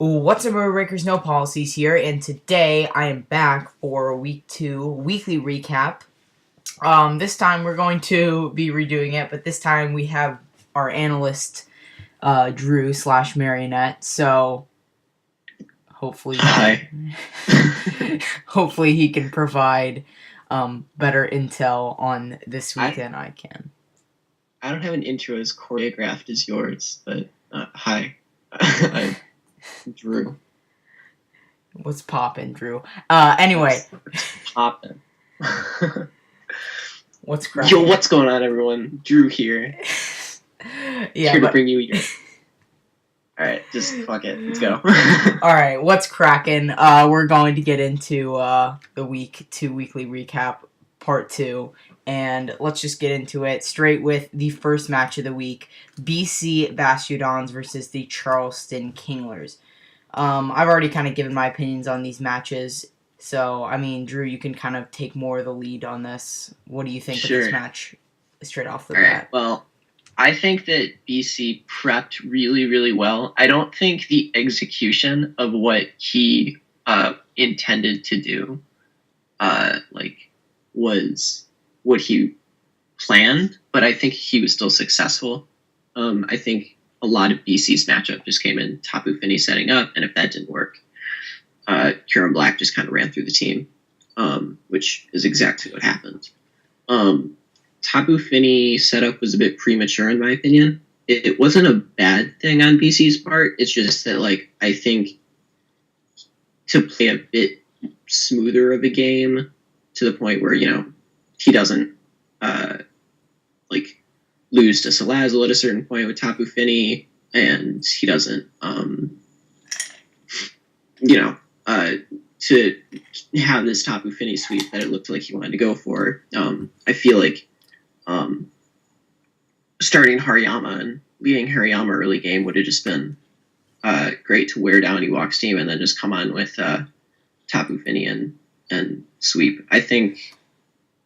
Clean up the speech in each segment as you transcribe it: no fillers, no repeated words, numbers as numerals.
What's up, Breakers? No Policies here, and today I am back for Week 2 weekly recap. This time we're going to be redoing it, but this time we have our analyst, Drew / Marion3tte. So hopefully, Hi. hopefully he can provide better intel on this week than I can. I don't have an intro as choreographed as yours, but hi. I'm Drew. What's poppin', Drew? Anyway. What's poppin'? What's cracking? Yo, what's going on, everyone? Drew here. Here to bring you your... Alright, just fuck it. Let's go. Alright, what's cracking? We're going to get into the Week 2 weekly recap, Part 2. And let's just get into it straight with the first match of the week, BC Vashu versus the Charleston Kinglers. I've already kind of given my opinions on these matches, so, I mean, Drew, you can kind of take more of the lead on this. What do you think of this match straight off the bat? Well, I think that BC prepped really, really well. I don't think the execution of what he intended to do was what he planned, but I think he was still successful. I think a lot of BC's matchup just came in Tapu Fini setting up, and if that didn't work, Kieran Black just kind of ran through the team, which is exactly what happened. Tapu Fini setup was a bit premature, in my opinion. It wasn't a bad thing on BC's part. It's just that, I think to play a bit smoother of a game to the point where, he doesn't lose to Salazzle at a certain point with Tapu Fini, and he doesn't to have this Tapu Fini sweep that it looked like he wanted to go for. I feel like starting Hariyama and leading Hariyama early game would have just been great to wear down Ewok's team and then just come on with Tapu Fini and sweep. I think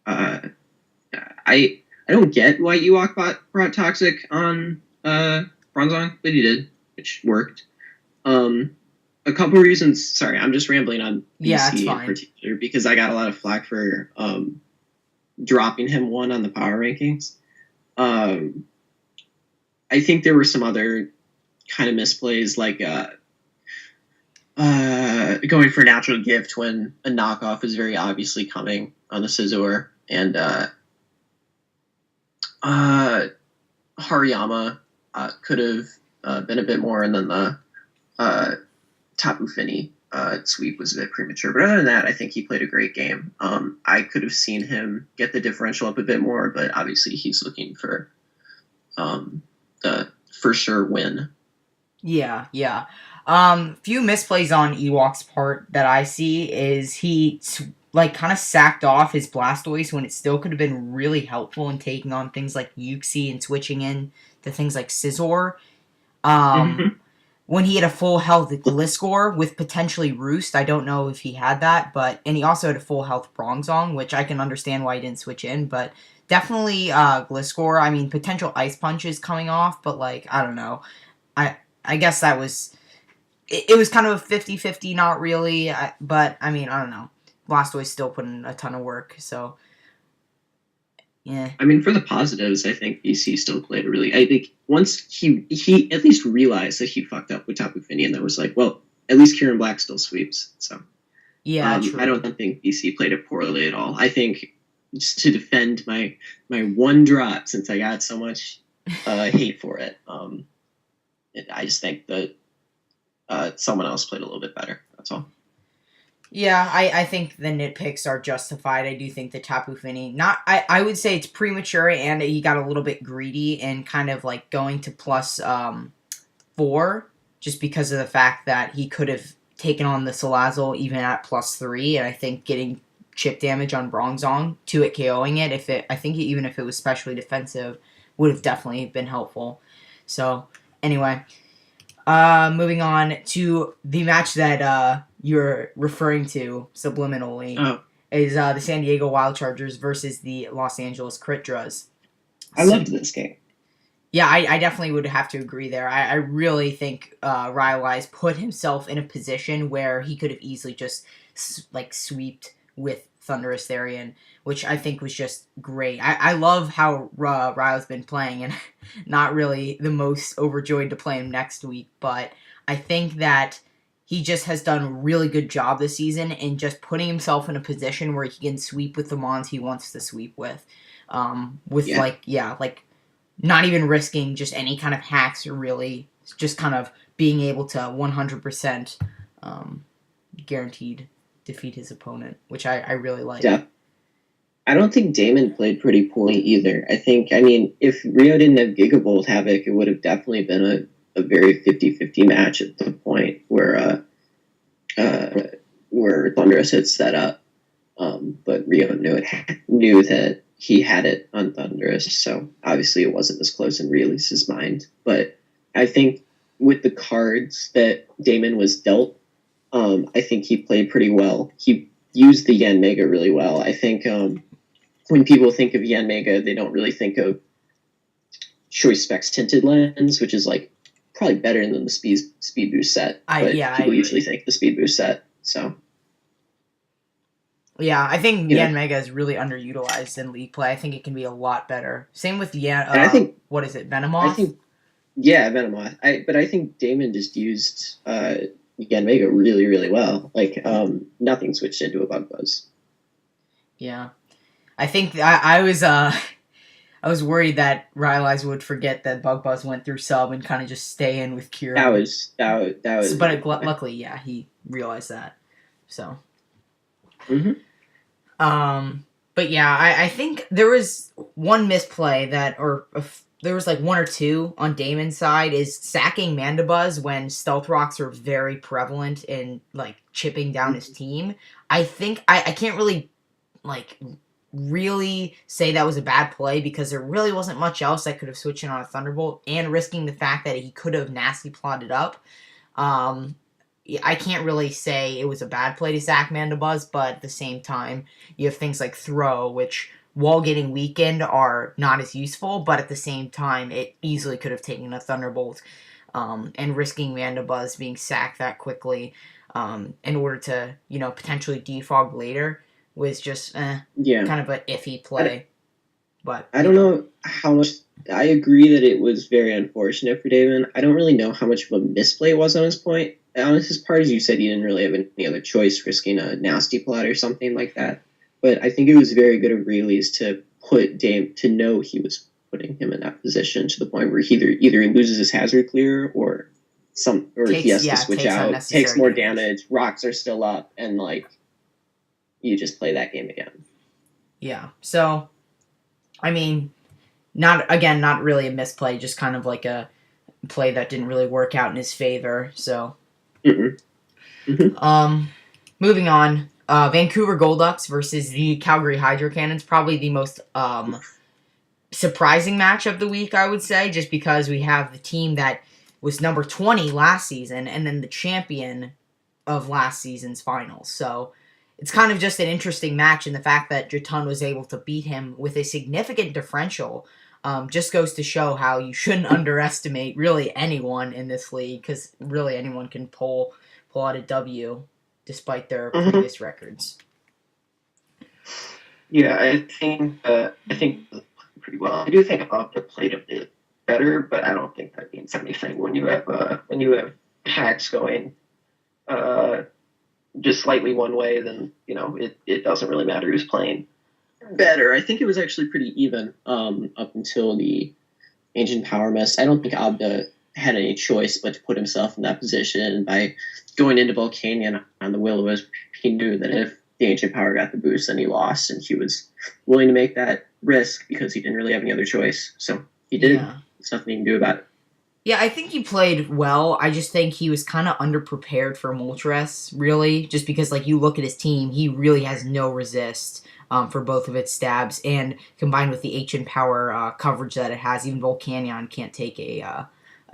I don't get why Ewok brought Toxic on Bronzong, but he did, which worked. A couple reasons. Sorry, I'm just rambling on BC in particular because I got a lot of flack for dropping him one on the power rankings. I think there were some other kind of misplays, like going for natural gift when a knockoff is very obviously coming on the Scizor, and Hariyama could have been a bit more, and then the Tapu Fini sweep was a bit premature. But other than that, I think he played a great game. I could have seen him get the differential up a bit more, but obviously he's looking for the for sure win. Yeah. Few misplays on Ewok's part that I see is he kind of sacked off his Blastoise when it still could have been really helpful in taking on things like Uxie and switching in to things like Scizor. When he had a full health Gliscor with potentially Roost, I don't know if he had that, and he also had a full health Bronzong, which I can understand why he didn't switch in, but definitely Gliscor. I mean, potential Ice Punches coming off, but I don't know. I guess that was... It was kind of a 50-50, not really, but I mean, I don't know. Blastoise still put in a ton of work, so yeah. I mean, for the positives, I think BC still played I think once he at least realized that he fucked up with Tapu Fini, and there was well, at least Kieran Black still sweeps, so yeah, true. I don't think BC played it poorly at all. I think, just to defend my one drop, since I got so much hate for it, I just think that someone else played a little bit better. That's all. Yeah, I think the nitpicks are justified. I do think the Tapu Fini, I would say it's premature, and he got a little bit greedy and kind of going to plus 4, just because of the fact that he could have taken on the Salazzle even at plus 3, and I think getting chip damage on Bronzong to it KOing it, I think even if it was specially defensive, would have definitely been helpful. So, anyway, moving on to the match that you're referring to subliminally is the San Diego Wild Chargers versus the Los Angeles Critdras. I loved this game. Yeah, I definitely would have to agree there. I really think Rylai's put himself in a position where he could have easily just sweeped with Thunderous Therian, which I think was just great. I love how Rylai's been playing, and not really the most overjoyed to play him next week, but I think that he just has done a really good job this season in just putting himself in a position where he can sweep with the mons he wants to sweep with. Not even risking just any kind of hacks, or really just kind of being able to 100% guaranteed defeat his opponent, which I really like. Yeah. I don't think Damon played pretty poorly either. I mean, if Rio didn't have Gigabolt Havoc, it would have definitely been a very 50-50 match at the point where Thunderous had set up. But Rio knew that he had it on Thunderous, so obviously it wasn't as close in Release's mind. But I think with the cards that Damon was dealt, I think he played pretty well. He used the Yanmega really well. I think when people think of Yanmega, they don't really think of Choice Specs Tinted Lens, which is like probably better than the Speed Boost set. People usually think the Speed Boost set. So yeah, I think Yanmega is really underutilized in League play. I think it can be a lot better. Same with I think, what is it, Venomoth? Venomoth. But I think Damon just used Yanmega really, really well. Like, nothing switched into a Bug Buzz. Yeah. I think I was worried that Rylai's would forget that Bug Buzz went through sub and kind of just stay in with Kira. That was. But luckily, yeah, he realized that. So. Mm-hmm. But yeah, I think there was one misplay there was like one or two on Damon's side is sacking Mandibuzz when Stealth Rocks are very prevalent in like chipping down his team. I think I can't really say that was a bad play because there really wasn't much else that could have switched in on a Thunderbolt and risking the fact that he could have nasty plotted up. I can't really say it was a bad play to sack Mandibuzz, but at the same time, you have things like Throw, which, while getting weakened, are not as useful, but at the same time, it easily could have taken a Thunderbolt, and risking Mandibuzz being sacked that quickly in order to, potentially defog later was just kind of an iffy play. But I don't know how much... I agree that it was very unfortunate for Damon. I don't really know how much of a misplay it was on his part. As you said, he didn't really have any other choice, risking a nasty plot or something like that. But I think it was very good of Release to put to know he was putting him in that position to the point where either he loses his hazard clear or he has to switch out, takes more damage, rocks are still up, and you just play that game again. Yeah. So, I mean, not really a misplay, just kind of like a play that didn't really work out in his favor. So, moving on, Vancouver Goldust versus the Calgary Hydro Cannons, probably the most surprising match of the week, I would say, just because we have the team that was number 20 last season and then the champion of last season's finals. So it's kind of just an interesting match, and the fact that Jotun was able to beat him with a significant differential just goes to show how you shouldn't underestimate really anyone in this league, because really anyone can pull out a W despite their previous records. Yeah, I think pretty well. I do think Opta played a bit better, but I don't think that means anything when you have hacks going just slightly one way. Then it doesn't really matter who's playing better. I think it was actually pretty even up until the Ancient Power miss. I don't think Abda had any choice but to put himself in that position by going into Volcanion on the Will-O-Wisp. He knew that if the Ancient Power got the boost, then he lost, and he was willing to make that risk because he didn't really have any other choice. So he did. Yeah. There's nothing he can do about it. Yeah, I think he played well. I just think he was kind of underprepared for Moltres, really, just because, you look at his team, he really has no resist for both of its stabs, and combined with the Ancient Power coverage that it has, even Volcanion can't take a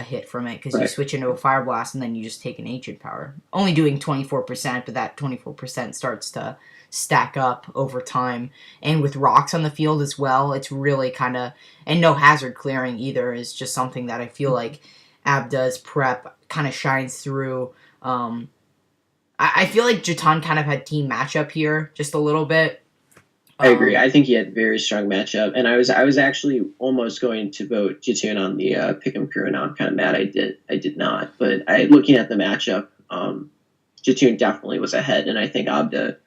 hit from it, because you switch into a Fire Blast, and then you just take an Ancient Power. Only doing 24%, but that 24% starts to stack up over time. And with rocks on the field as well, it's really kind of, and no hazard clearing either is just something that I feel like Abda's prep kind of shines through. I feel like Jatan kind of had team matchup here just a little bit. I agree. I think he had very strong matchup, and I was actually almost going to vote Jatoon on the pick'em crew, and I'm kind of mad I did not. But looking at the matchup, Jatoon definitely was ahead, and I think Abda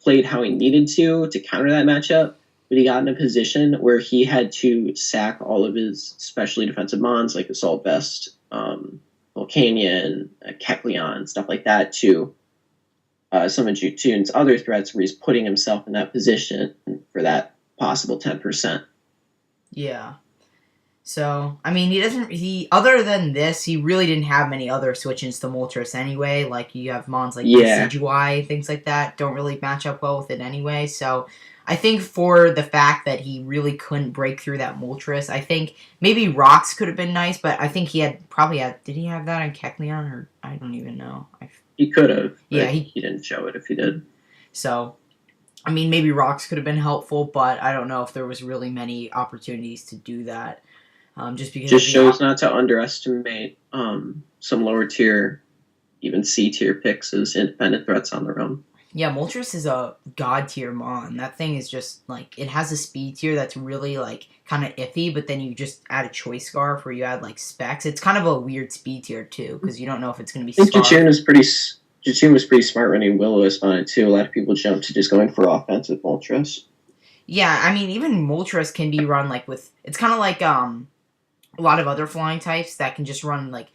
played how he needed to counter that matchup. But he got in a position where he had to sack all of his specially defensive mons like Assault Vest, Volcanion, Kecleon, stuff like that, to some of Jatoon's other threats where he's putting himself in that position for that possible 10%. Yeah. So, I mean, other than this, he really didn't have many other switch-ins to Moltres anyway. Like, you have mons like Decidueye, things like that, don't really match up well with it anyway. So, I think for the fact that he really couldn't break through that Moltres, I think maybe Rocks could have been nice, but I think he probably had, did he have that on Kecleon, or I don't even know. He could have, but yeah, he didn't show it if he did. So, I mean, maybe Rocks could have been helpful, but I don't know if there was really many opportunities to do that. Just because just shows not to underestimate some lower tier, even C tier picks as independent threats on their own. Yeah, Moltres is a god tier mon. That thing is just like, it has a speed tier that's really like kind of iffy, but then you just add a choice scarf where you add like specs. It's kind of a weird speed tier too, because you don't know if it's going to be. I think Jatoon was pretty smart running Will-O-Wisp on it too. A lot of people jumped to just going for offensive Moltres. Yeah, I mean, even Moltres can be run like with. It's kind of like a lot of other flying types that can just run like.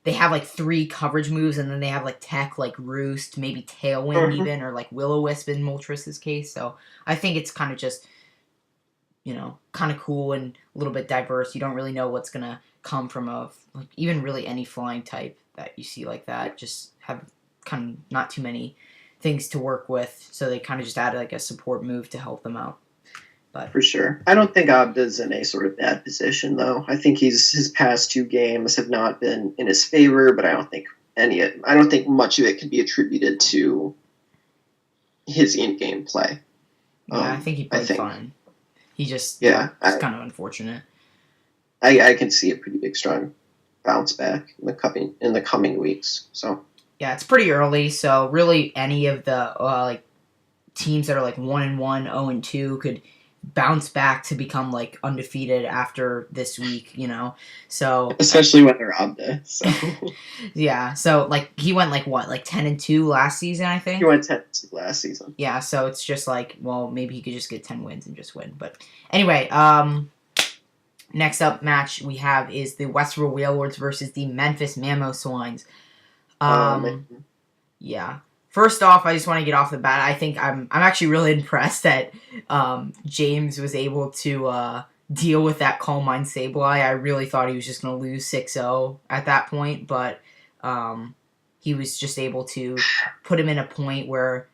They have like 3 coverage moves, and then they have like tech like Roost, maybe Tailwind even, or like Will-O-Wisp in Moltres' case. So I think it's kind of just, kind of cool and a little bit diverse. You don't really know what's gonna come from even really any flying type that you see like that. Just have kind of not too many things to work with, so they kind of just added like a support move to help them out. But for sure. I don't think Abda's in a sort of bad position, though. I think his past 2 games have not been in his favor, but I don't think much of it can be attributed to his in-game play. Yeah, I think he played fine. He just it's kind of unfortunate. I can see a pretty big, strong bounce back in the coming weeks. So yeah, it's pretty early. So really, any of the teams that are like 1-1, 0-2 could bounce back to become like undefeated after this week, so especially when they're Abda. So yeah, so like he went like 10-2 last season, I think. He went 10-2 last season. Yeah, so it's just like, well, maybe he could just get 10 wins and just win. But anyway, next up match we have is the Westworld Whalelords versus the Memphis Mamoswines. Yeah. First off, I just want to get off the bat. I think I'm actually really impressed that James was able to deal with that Calm Mind Sableye. I really thought he was just going to lose 6-0 at that point, but he was just able to put him in a point where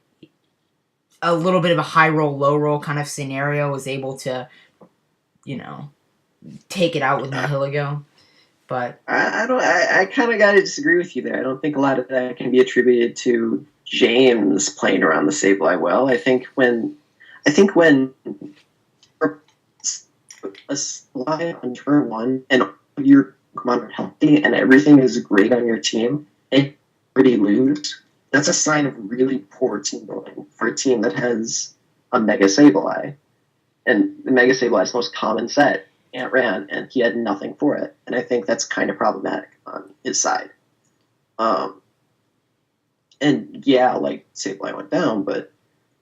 a little bit of a high roll, low roll kind of scenario was able to, take it out with Nihiligo. But I kind of got to disagree with you there. I don't think a lot of that can be attributed to James playing around the Sableye well. I think when a Sableye on turn 1 and your Pokemon are healthy and everything is great on your team and already lose, that's a sign of really poor team building for a team that has a Mega Sableye. And the Mega Sableye's most common set, Ant ran, and he had nothing for it. And I think that's kind of problematic on his side. And yeah, like Sableye went down, but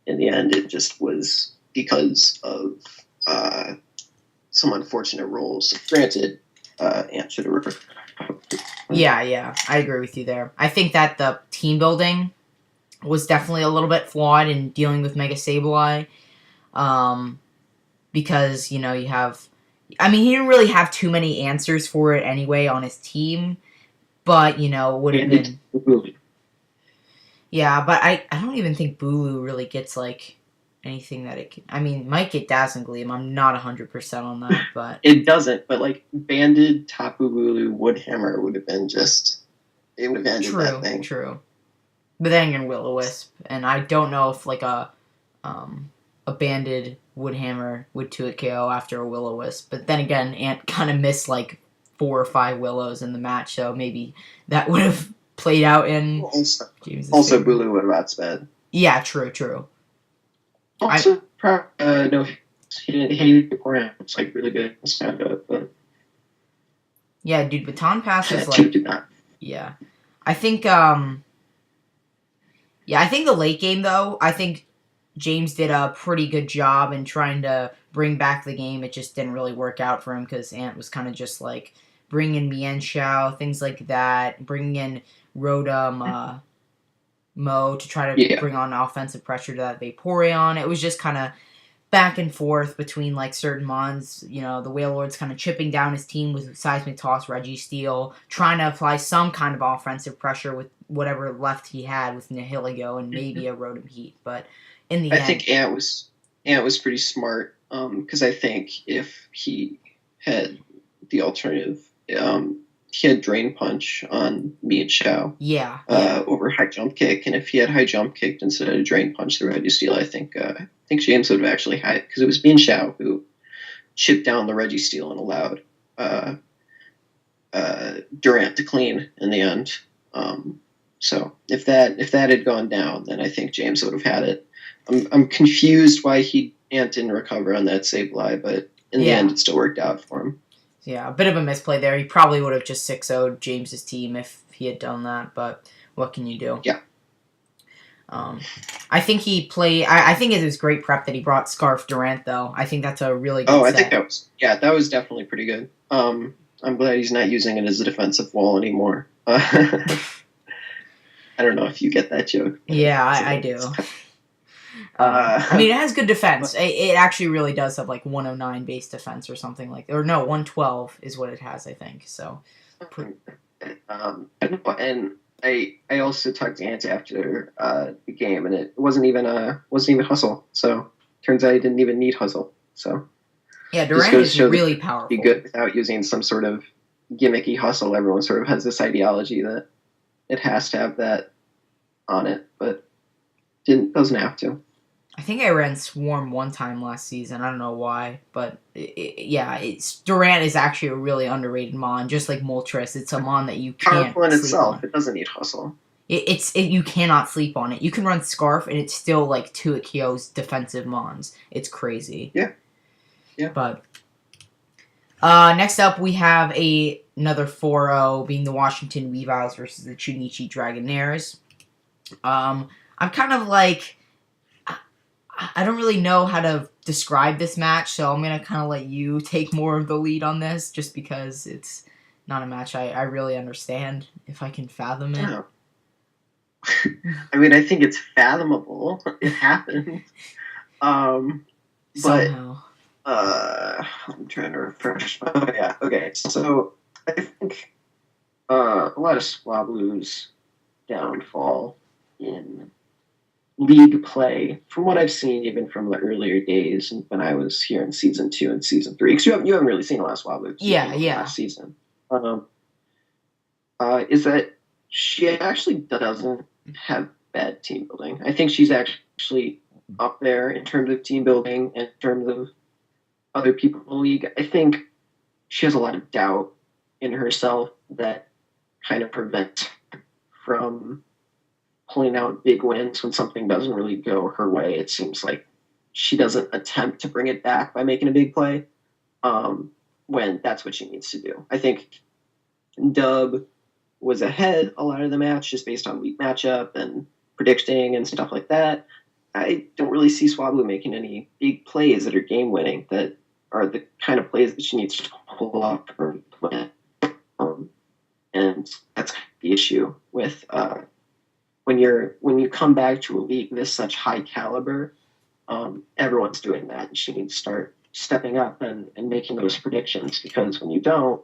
in the end, it just was because of some unfortunate rolls. Granted, Ant should have. Yeah, I agree with you there. I think that the team building was definitely a little bit flawed in dealing with Mega Sableye, because you have. I mean, he didn't really have too many answers for it anyway on his team, but would have been. Yeah, but I don't even think Bulu really gets like anything that it can. I mean, might get Dazzling Gleam. I'm not 100% on that, but it doesn't. But like Banded, Tapu Bulu, Woodhammer would have been just. It would have ended that thing. True. But then again, Will-O-Wisp, and I don't know if like a a banded Woodhammer with 2 KO after a Will-O-Wisp. But then again, Ant kind of missed like 4 or 5 Willows in the match, so maybe that would have played out in James's Also, favor. Bulu would have outsped. Yeah, true. Also, no, he didn't hit beforehand. It's like really good stand-up, but Yeah, dude, baton pass is Chip like... did not. Yeah. I think, I think the late game, though, I think James did a pretty good job in trying to bring back the game. It just didn't really work out for him because Ant was kind of just like bringing in Mian Shao, things like that, bringing in Rotom, Mo to try to bring on offensive pressure to that Vaporeon. It was just kind of back and forth between like certain mons. You know, the Wailord's kind of chipping down his team with Seismic Toss, Registeel, trying to apply some kind of offensive pressure with whatever left he had with Nihilego and maybe a Rotom Heat. But in the end, I think Ant was pretty smart because I think if he had the alternative, he had Drain Punch on me and Shao. Yeah. Over High Jump Kick, and if he had High Jump Kicked instead of Drain Punch the Registeel, I think James would have actually had it because it was me and Shao who chipped down the Registeel and allowed Durant to clean in the end. So if that had gone down, then I think James would have had it. I'm confused why Ant didn't recover on that Sableye, but in the end, it still worked out for him. Yeah, a bit of a misplay there. He probably would have just 6-0'd James's team if he had done that, but what can you do? Yeah. I think he played... I think it was great prep that he brought Scarf Durant, though. I think that's a really good set. I think that was... Yeah, that was definitely pretty good. I'm glad he's not using it as a defensive wall anymore. I don't know if you get that joke. Yeah, I do. I mean, it has good defense. It actually really does have like 109 base defense or something like, or no, 112 is what it has, I think. So, and I also talked to Ant after the game, and it wasn't even hustle. So turns out he didn't even need hustle. So yeah, Durant is really powerful. Be good without using some sort of gimmicky hustle. Everyone sort of has this ideology that it has to have that on it, but doesn't have to. I think I ran Swarm one time last season. I don't know why, but Durant is actually a really underrated mon, just like Moltres. It's a mon that you can't powerful in sleep itself. on. It doesn't need hustle. You cannot sleep on it. You can run Scarf and it's still like 2 KO's defensive mons. It's crazy. Yeah. But next up we have another 4-0 being the Washington Weaviles versus the Chunichi Dragonaires. I'm kind of like, I don't really know how to describe this match, so I'm going to kind of let you take more of the lead on this, just because it's not a match I really understand, if I can fathom it. Yeah. I mean, I think it's fathomable. It happened. Somehow. I'm trying to refresh. Oh, yeah. Okay, so I think a lot of Swablu's downfall in league play, from what I've seen, even from the earlier days when I was here in season 2 and season 3, because you haven't really seen a lot of Swablu. Last season, is that she actually doesn't have bad team building. I think she's actually up there in terms of team building, in terms of other people in the league. I think she has a lot of doubt in herself that kind of prevents from pulling out big wins when something doesn't really go her way. It seems like she doesn't attempt to bring it back by making a big play when that's what she needs to do. I think Dub was ahead a lot of the match just based on weak matchup and predicting and stuff like that. I don't really see Swablu making any big plays that are game winning, that are the kind of plays that she needs to pull off for win. And that's the issue with when you come back to a league this such high caliber, everyone's doing that. And she needs to start stepping up and making those predictions, because when you don't,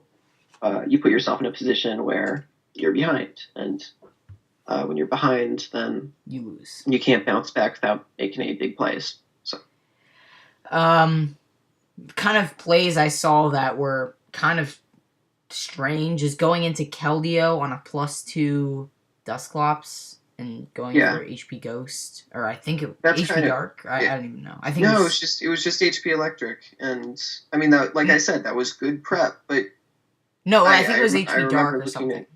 you put yourself in a position where you're behind. And when you're behind, then you lose. You can't bounce back without making any big plays. So, kind of plays I saw that were kind of strange is going into Keldeo on a +2 Dusclops. and going Yeah. for HP Ghost, or I think That's HP kinda- Dark. I don't even know. I think No, it was just HP Electric, and I mean that. Like I said, that was good prep, but no, I think it was I HP remember Dark or looking something. at-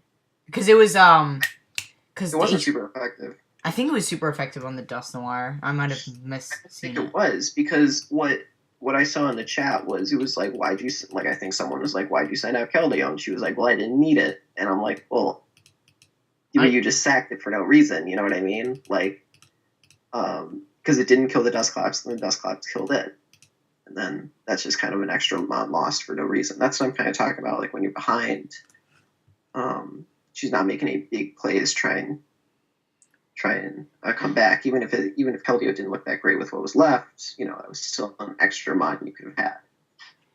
Because it was because it wasn't super effective. I think it was super effective on the Dust Noir. I might have I seen think it was because what I saw in the chat was it was like, why'd you like? I think someone was like, why'd you sign out Keldeo? And she was like, well, I didn't need it, and I'm like, well, you just sacked it for no reason. You know what I mean? Like, because it didn't kill the Dusclops, and the Dusclops killed it, and then that's just kind of an extra mod lost for no reason. That's what I'm kind of talking about. Like when you're behind, she's not making any big plays, try and come back, even if Keldeo didn't look that great with what was left. You know, that was still an extra mod you could have had.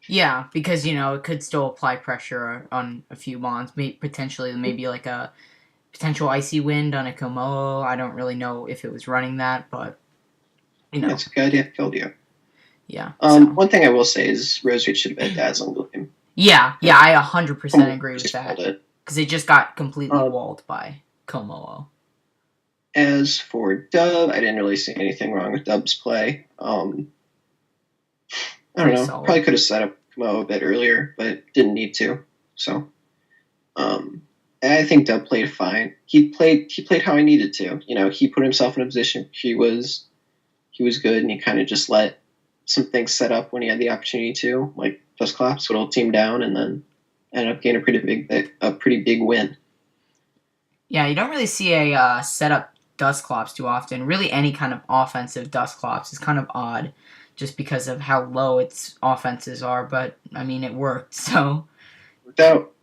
Yeah, because it could still apply pressure on a few mons, potentially maybe like a potential Icy Wind on a Komodo. I don't really know if it was running that, but That's a good idea, Keldeo. Yeah. One thing I will say is Rosewood should have had Dazzling Gleam. Yeah, I 100% agree with that. Because it just got completely walled by Komodo. As for Dub, I didn't really see anything wrong with Dub's play. I don't know. Solid. Probably could have set up Komodo a bit earlier, but didn't need to. So, I think Dub played fine. He played how he needed to. He put himself in a position. He was good, and he kind of just let some things set up when he had the opportunity to, like Dusclops would hold team down, and then ended up getting a pretty big win. Yeah, you don't really see a setup Dusclops too often. Really, any kind of offensive Dusclops is kind of odd, just because of how low its offenses are. But I mean, it worked. So, Without.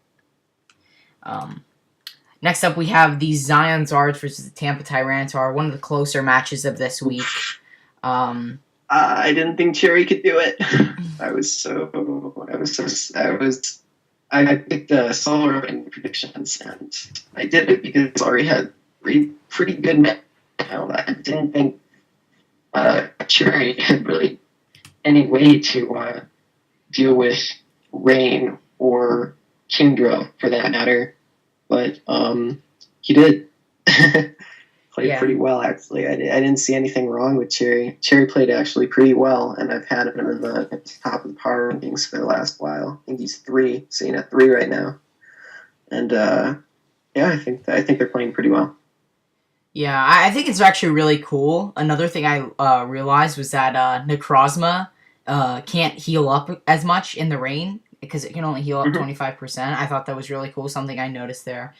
Next up, we have the Zion Zards versus the Tampa Tyranitar, one of the closer matches of this week. I didn't think Cherry could do it. I picked Solar in predictions, and I did it because it's already had pretty good net. I didn't think Cherry had really any way to deal with Rain or Kindra for that matter, but he did. Played pretty well, actually. I didn't see anything wrong with Cherry. Cherry played actually pretty well, and I've had him at the top of the power rankings for the last while. I think he's 3, sitting at 3 right now. And I think they're playing pretty well. Yeah, I think it's actually really cool. Another thing I realized was that Necrozma can't heal up as much in the rain because it can only heal up 25%. I thought that was really cool, something I noticed there.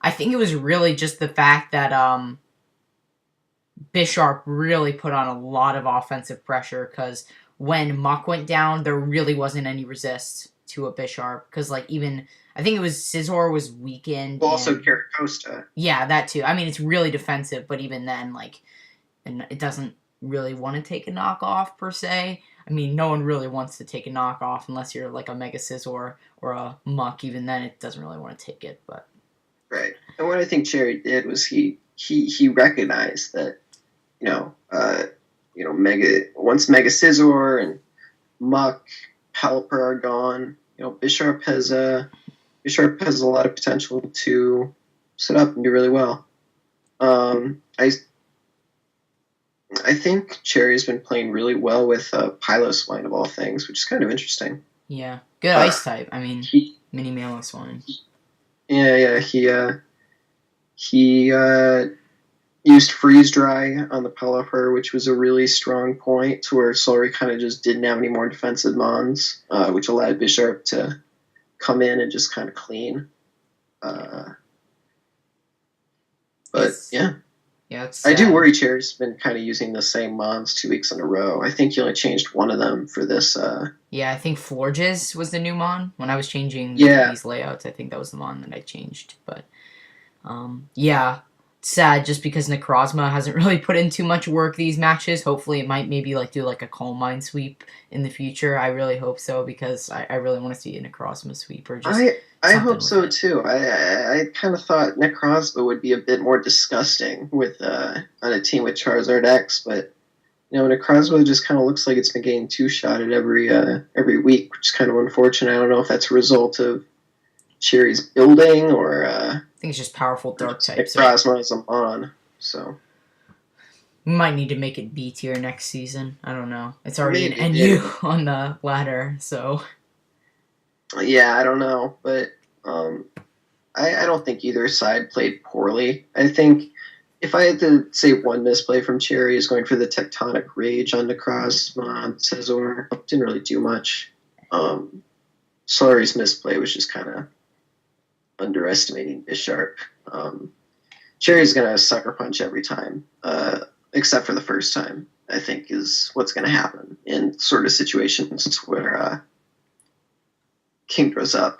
I think it was really just the fact that Bisharp really put on a lot of offensive pressure because when Muck went down, there really wasn't any resist to a Bisharp because I think it was Scizor was weakened. Well, also Caracosta. Yeah, that too. I mean, it's really defensive, but even then, and it doesn't really want to take a knockoff per se. I mean, no one really wants to take a knockoff unless you're like a Mega Scizor or a Muck. Even then, it doesn't really want to take it, but. Right. And what I think Cherry did was he recognized that, once Mega Scizor and Muck, Pelipper are gone, Bisharp has a lot of potential to set up and do really well. I think Cherry's been playing really well with Piloswine of all things, which is kind of interesting. Yeah. Good ice type. I mean, Mini Maloswine. Yeah, he used Freeze Dry on the Pelipper, which was a really strong point to where Solary kind of just didn't have any more defensive mons, which allowed Bisharp to come in and just kind of clean. But yeah. Yeah, I do worry Cherry's been kind of using the same mons 2 weeks in a row. I think he only changed one of them for this. Yeah, I think Florges was the new mon. When I was changing these layouts, I think that was the mon that I changed. But, yeah, sad just because Necrozma hasn't really put in too much work these matches. Hopefully it might maybe do a Coal Mine sweep in the future. I really hope so because I really want to see a Necrozma sweep or just I hope so too. I kind of thought Necrozma would be a bit more disgusting with on a team with Charizard X, but Necrozma just kind of looks like it's been getting 2-shotted every week, which is kind of unfortunate. I don't know if that's a result of Cherry's building or think it's just powerful dark types. Necrozma is a mon, so we might need to make it B tier next season. I don't know. It's already Maybe, an NU on the ladder, so yeah, I don't know, but I don't think either side played poorly. I think if I had to say one misplay from Cherry is going for the Tectonic Rage on Necrozma, Scizor. Didn't really do much. Solari's misplay was just kind of underestimating Bisharp. Cherry's going to sucker punch every time, except for the first time, I think, is what's going to happen in sort of situations where King goes up.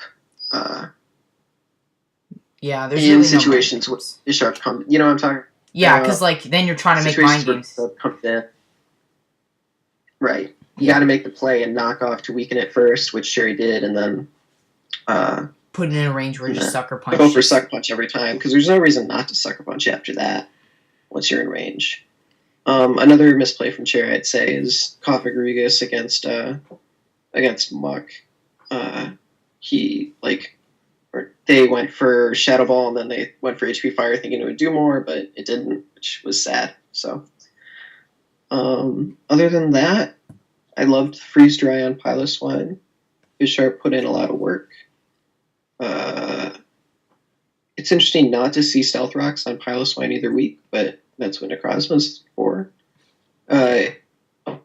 Yeah, there's in really situations no where Bisharp comes, you know what I'm talking. Yeah, because like then you're trying to make mind games. Right. You got to make the play and knock off to weaken it first, which Cherry did, and then put it in a range where you just sucker punch. Go for sucker punch every time, because there's no reason not to sucker punch after that once you're in range. Another misplay from Cherry, I'd say, is Koffagrigus against Muck. They went for Shadow Ball, and then they went for HP Fire thinking it would do more, but it didn't, which was sad. So, other than that, I loved Freeze Dry on Piloswine. Bisharp put in a lot of work. It's interesting not to see Stealth Rocks on Piloswine either week, but that's what Necrozma's for. Other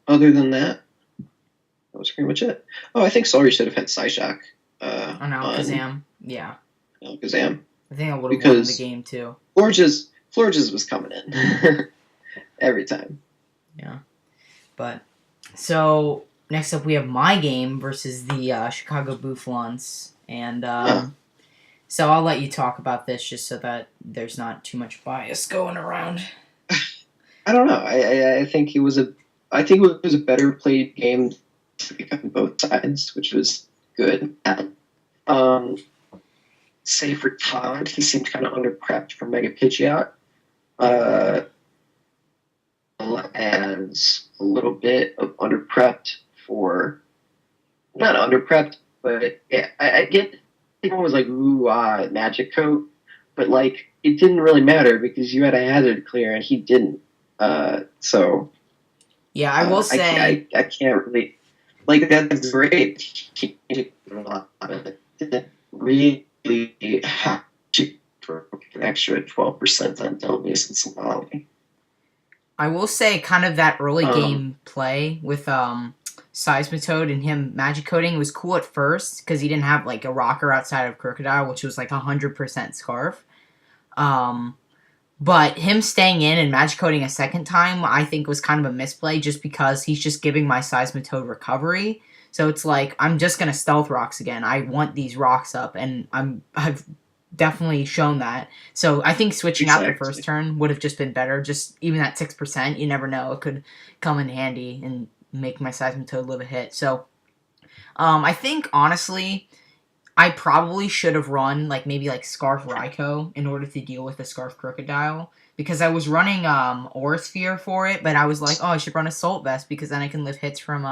than that was pretty much it. Oh, I think Solary should have had Psyshock. On Alakazam. Yeah. Alakazam. I think I would have won the game too. Florges was coming in every time. Yeah. But so next up we have my game versus the Chicago Boufflons, and so I'll let you talk about this just so that there's not too much bias going around. I don't know. I think it was a better played game on both sides, which was good. Say for Todd, he seemed kind of under-prepped for Mega Pidgeot. And a little bit of under-prepped for... Not under-prepped, but yeah, I get... Everyone was like, ooh, Magic Coat. But, like, it didn't really matter because you had a Hazard Clear and he didn't. So... Yeah, I will say... I can't really... Like, that's great. He did a lot of it. Didn't really have to for an extra 12% on Delvis and Somali. I will say kind of that early game play with Seismitoad and him magic coating was cool at first because he didn't have like a rocker outside of Crocodile, which was like 100% Scarf. But him staying in and magic coating a second time, I think was kind of a misplay just because he's just giving my Seismitoad recovery. So it's like, I'm just going to Stealth Rocks again. I want these rocks up, and I've definitely shown that. So I think switching out the first turn would have just been better. Just even at 6%, you never know. It could come in handy and make my Seismitoad live a hit. So I think, honestly, I probably should have run maybe Scarf Raikou in order to deal with the Scarf Crocodile. Because I was running Aura Sphere for it, but I was like, oh, I should run Assault Vest because then I can live hits from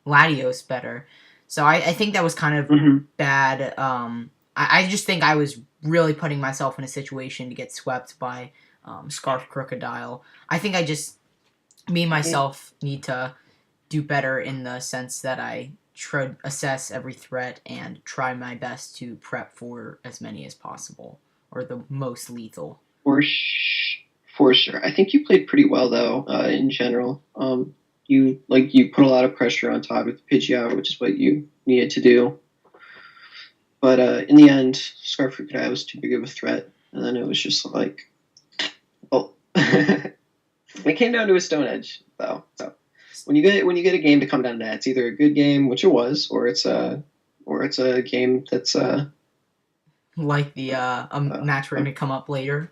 Latios better. So I think that was kind of bad. I just think I was really putting myself in a situation to get swept by Scarf Crocodile. I think me myself need to do better in the sense that I should assess every threat and try my best to prep for as many as possible, or the most lethal. For sure. I think you played pretty well, though, in general. You put a lot of pressure on Todd with Pidgeot, which is what you needed to do. But in the end, Scarf Crocodile was too big of a threat, and then it was just like, well, it came down to a Stone Edge, though. So when you get a game to come down to that, it's either a good game, which it was, or it's a game that's like the a match we're gonna come up later.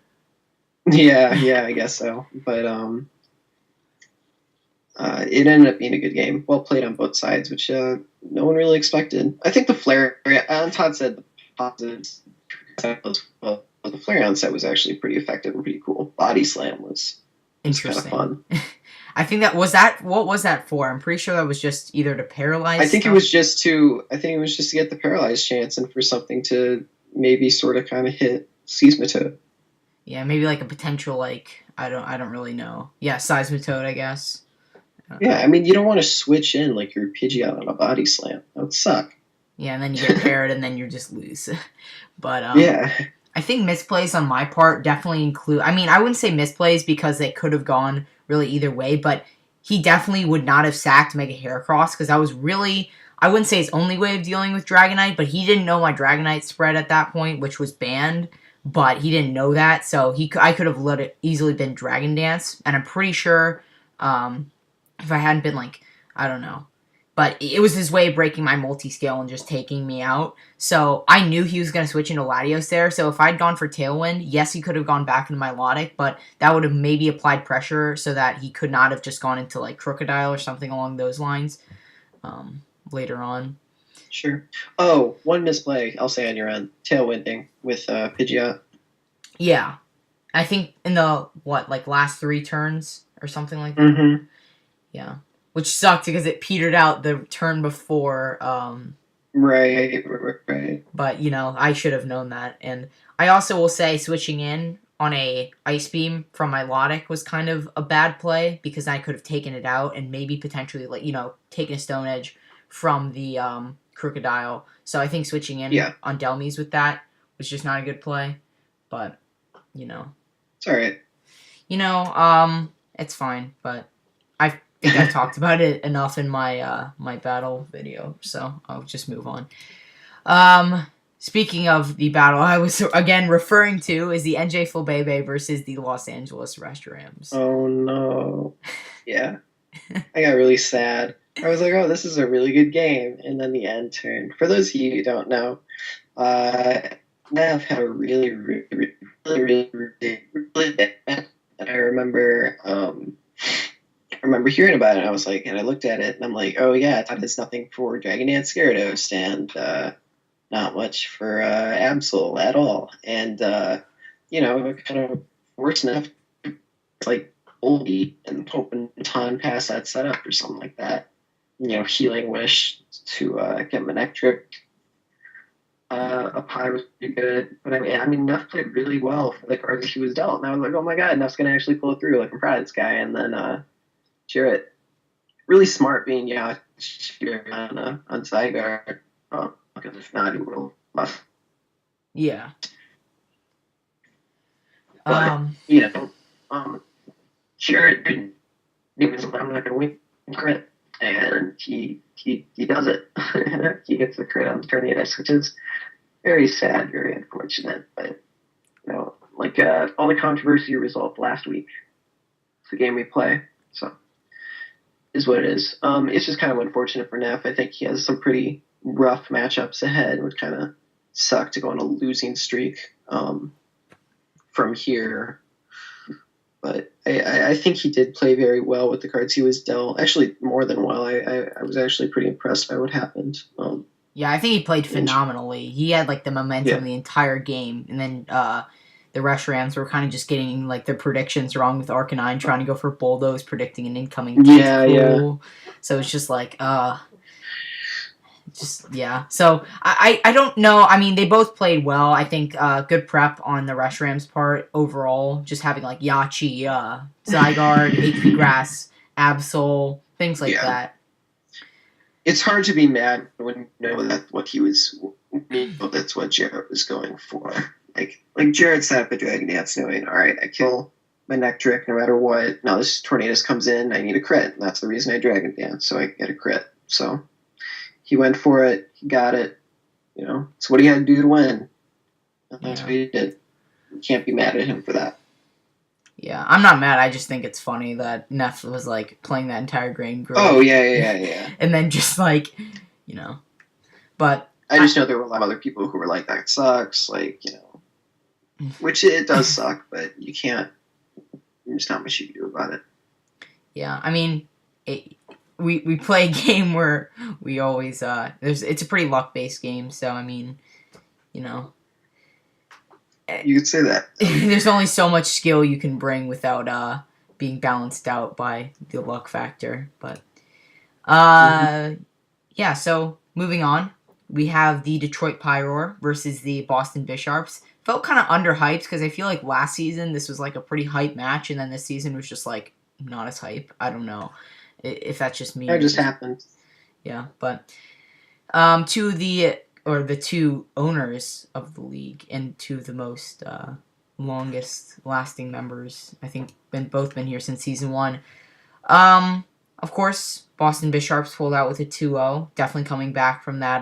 Yeah, I guess so. But it ended up being a good game, well played on both sides, which no one really expected. I think the Flare, Todd said the positives, well, the Flareon set was actually pretty effective and pretty cool. Body Slam was interesting. Kind of fun. I think what was that for? I'm pretty sure that was just either to paralyze. I think it was just to get the paralyzed chance and for something to maybe sort of kind of hit Seismitoad. Yeah, maybe like a potential like I don't really know. Yeah, Seismitoad, I guess. Yeah, I mean, you don't want to switch in like your Pidgeot on a body slam. That would suck. Yeah, and then you get paired, and then you're just loose. But Yeah. I think misplays on my part definitely include. I mean, I wouldn't say misplays because they could have gone really either way, but he definitely would not have sacked Mega Heracross because that was really. I wouldn't say his only way of dealing with Dragonite, but he didn't know my Dragonite spread at that point, which was banned. But he didn't know that, so I could have let it easily been Dragon Dance, and I'm pretty sure if I hadn't been like I don't know. But it was his way of breaking my multi-scale and just taking me out. So I knew he was going to switch into Latios there. So if I'd gone for Tailwind, yes, he could have gone back into Milotic, but that would have maybe applied pressure so that he could not have just gone into like Crocodile or something along those lines later on. Sure. Oh, one misplay, I'll say on your end. Tailwinding with Pidgeot. Yeah. I think in the, last 3 turns or something like that? Mm-hmm. Yeah. Which sucked because it petered out the turn before. Right. But, I should have known that. And I also will say switching in on a Ice Beam from Milotic was kind of a bad play because I could have taken it out and maybe potentially, taken a Stone Edge from the Crocodile. So I think switching in on Delmies with that was just not a good play. But, It's alright. It's fine. But I think I talked about it enough in my my battle video, so I'll just move on. Speaking of the battle I was again referring to is the NJ Flabebe versus the Los Angeles Restrooms. Oh no. Yeah. I got really sad. I was like, oh, this is a really good game. And then the end turned. For those of you who don't know, Nav had a really bad. I remember hearing about it, and I was like, and I looked at it, and I'm like, oh yeah, I thought it's nothing for Dragon Dance Gyarados, and not much for Absol at all. And, kind of worse enough, like, oldie and hoping Ton pass that setup or something like that. Healing Wish to get Manectric. A Pyro was pretty good, but I mean, Neff played really well for the cards he was dealt, and I was like, oh my god, Neff's gonna actually pull through, like, I'm proud of this guy. And then Jarrett, really smart being on Zygarde, because if not, he will lost. Yeah. But, Jarrett didn't even say, I'm not gonna win crit, and he does it. He gets the crit on Tyranitar, which is very sad, very unfortunate, but all the controversy resolved last week. It's the game we play, so is what it is. It's just kind of unfortunate for Neff. I think he has some pretty rough matchups ahead. It would kind of suck to go on a losing streak from here. But I think he did play very well with the cards he was dealt. Actually, more than well. I was actually pretty impressed by what happened. Yeah, I think he played phenomenally. He had the momentum the entire game, and then the Reshiram's were kind of just getting their predictions wrong with Arcanine, trying to go for Bulldoze, predicting an incoming. Yeah. So it's just So I don't know. I mean, they both played well. I think good prep on the Reshiram's part overall. Just having Yachi, Zygarde, HP Grass, Absol, things like that. It's hard to be mad when you know that's what he was. That's what Jarrett was going for. Like Jarrett set up a Dragon Dance knowing, all right, I kill my Nectric no matter what. Now this Tornadus comes in, I need a crit. And that's the reason I Dragon Dance, so I get a crit. So he went for it. He got it. It's what he had to do to win. And that's what he did. You can't be mad at him for that. Yeah, I'm not mad. I just think it's funny that Neff was playing that entire game great. Oh yeah. And then just But I just know there were a lot of other people who were like, that sucks, which it does suck, but you can't. There's not much you can do about it. Yeah, I mean, we play a game where we always it's a pretty luck based game, so I mean, you could say that. There's only so much skill you can bring without being balanced out by the luck factor. But so moving on, we have the Detroit Pyroar versus the Boston Bisharps. felt kind of underhyped because I feel like last season this was like a pretty hype match, and then this season was just like not as hype. I don't know if that's just me. That just happened. Yeah, but the two owners of the league and two of the most longest lasting members, I think, both been here since season 1. Of course, Boston Bisharps pulled out with a 2-0, definitely coming back from that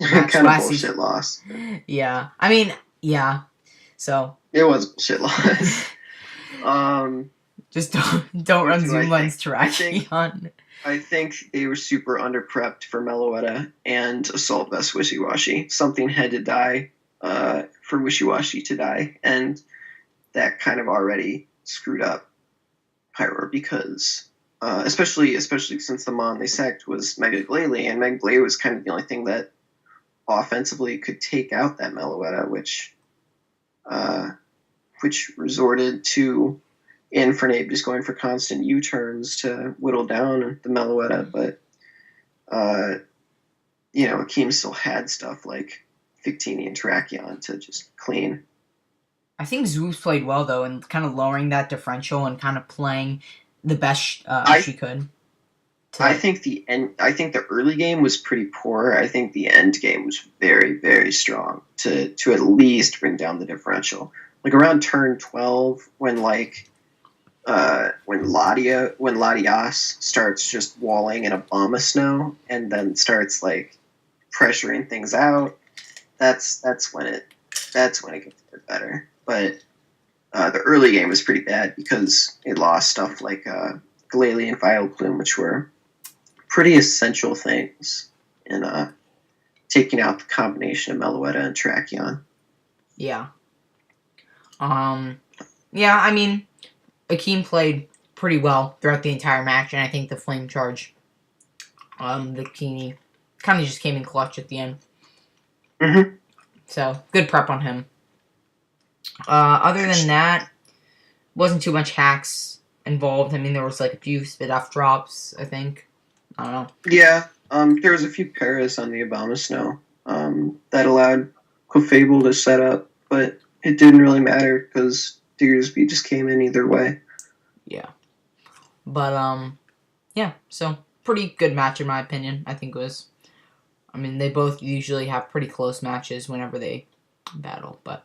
Kind of bullshit loss. Yeah, I mean, yeah. So it was a bullshit loss. Just don't run zoom lens Tyranitar. I think they were super underprepped for Meloetta and Assault Vest Wishy-Washy. Something had to die for Wishy-Washy to die, and that kind of already screwed up Pyro because, especially since the Mon they sacked was Mega Glalie, and Mega Glalie was kind of the only thing that offensively could take out that Meloetta, which resorted to Infernape just going for constant U-turns to whittle down the Meloetta, but Akeem still had stuff like Victini and Terrakion to just clean. I think Zeus played well though, and kind of lowering that differential and kind of playing the best she could. I think the early game was pretty poor. I think the end game was very, very strong to at least bring down the differential. Like around turn 12, when Latias starts just walling in Abomasnow and then starts like pressuring things out, that's when it gets a bit better. But the early game was pretty bad because it lost stuff like Glalie and Vileplume, which were pretty essential things in taking out the combination of Meloetta and Terrakion. Yeah. Yeah, I mean, Akeem played pretty well throughout the entire match, and I think the Flame Charge, Victini, kind of just came in clutch at the end. Mm-hmm. So, good prep on him. Other than that, wasn't too much hacks involved. I mean, there was like a few spit off drops, I think. I don't know. Yeah, there was a few paras on the Abomasnow that allowed Clefable to set up, but it didn't really matter because Diggersby just came in either way. Yeah. But, yeah, so pretty good match in my opinion, I think it was. I mean, they both usually have pretty close matches whenever they battle, but...